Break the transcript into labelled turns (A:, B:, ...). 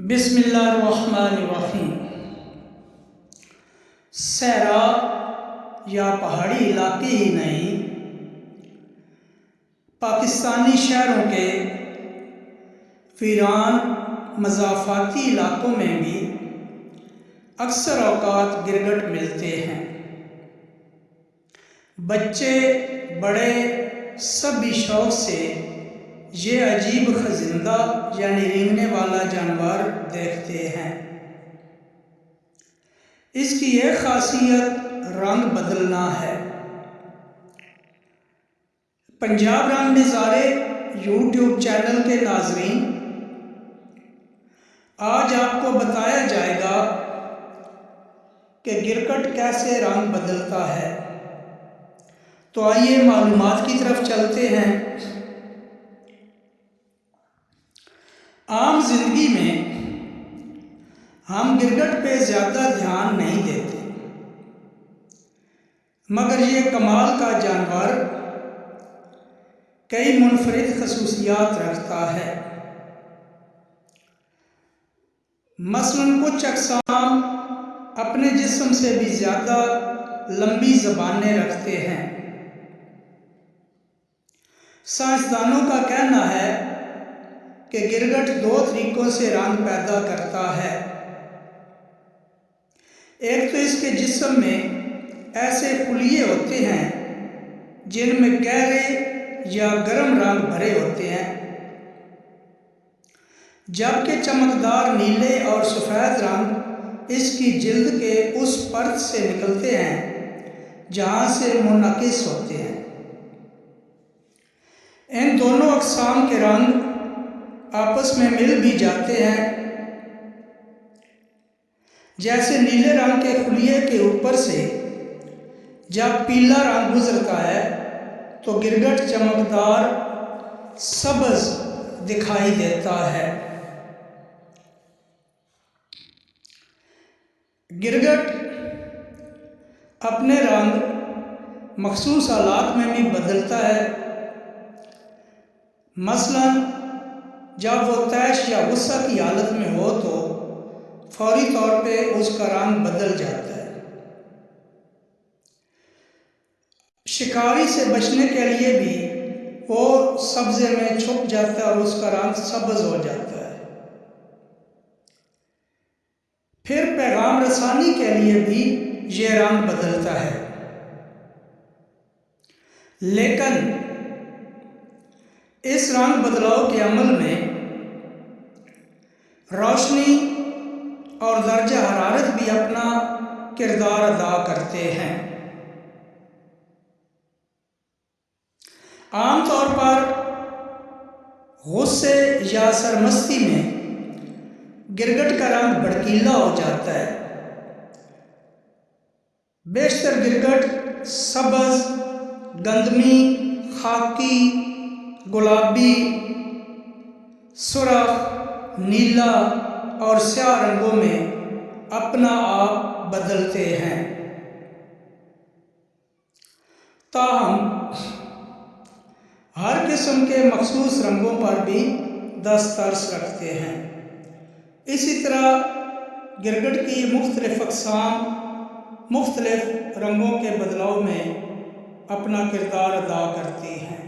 A: بسم اللہ الرحمن الرحیم۔ صحرا یا پہاڑی علاقے ہی نہیں، پاکستانی شہروں کے ویران مضافاتی علاقوں میں بھی اکثر اوقات گرگٹ ملتے ہیں۔ بچے بڑے سبھی شوق سے یہ عجیب خزندہ یعنی رینگنے والا جانور دیکھتے ہیں۔ اس کی ایک خاصیت رنگ بدلنا ہے۔ پنجاب رنگ نظارے یوٹیوب چینل کے ناظرین، آج آپ کو بتایا جائے گا کہ گرگٹ کیسے رنگ بدلتا ہے۔ تو آئیے معلومات کی طرف چلتے ہیں۔ عام زندگی میں ہم گرگٹ پہ زیادہ دھیان نہیں دیتے، مگر یہ کمال کا جانور کئی منفرد خصوصیات رکھتا ہے۔ مثلاً کچھ اقسام اپنے جسم سے بھی زیادہ لمبی زبانیں رکھتے ہیں۔ سائنسدانوں کا کہنا ہے کہ گرگٹ دو طریقوں سے رنگ پیدا کرتا ہے۔ ایک تو اس کے جسم میں ایسے خلیے ہوتے ہیں جن میں گہرے یا گرم رنگ بھرے ہوتے ہیں، جبکہ چمکدار نیلے اور سفید رنگ اس کی جلد کے اس پرت سے نکلتے ہیں جہاں سے منعکس ہوتے ہیں۔ ان دونوں اقسام کے رنگ آپس میں مل بھی جاتے ہیں۔ جیسے نیلے رنگ کے خلیے کے اوپر سے جب پیلا رنگ گزرتا ہے تو گرگٹ چمکدار سبز دکھائی دیتا ہے۔ گرگٹ اپنے رنگ مخصوص حالات میں بھی بدلتا ہے۔ مثلاً جب وہ طیش یا غصہ کی حالت میں ہو تو فوری طور پہ اس کا رنگ بدل جاتا ہے۔ شکاری سے بچنے کے لیے بھی وہ سبزے میں چھپ جاتا ہے اور اس کا رنگ سبز ہو جاتا ہے۔ پھر پیغام رسانی کے لیے بھی یہ رنگ بدلتا ہے۔ لیکن اس رنگ بدلاؤ کے عمل میں روشنی اور درجہ حرارت بھی اپنا کردار ادا کرتے ہیں۔ عام طور پر غصے یا سرمستی میں گرگٹ کا رنگ بھڑکیلا ہو جاتا ہے۔ بیشتر گرگٹ سبز، گندمی، خاکی، گلابی، سرخ، نیلا اور سیاہ رنگوں میں اپنا آپ بدلتے ہیں۔ تاہم ہر قسم کے مخصوص رنگوں پر بھی دسترس رکھتے ہیں۔ اسی طرح گرگٹ کی مختلف اقسام مختلف رنگوں کے بدلاؤ میں اپنا کردار ادا کرتی ہیں۔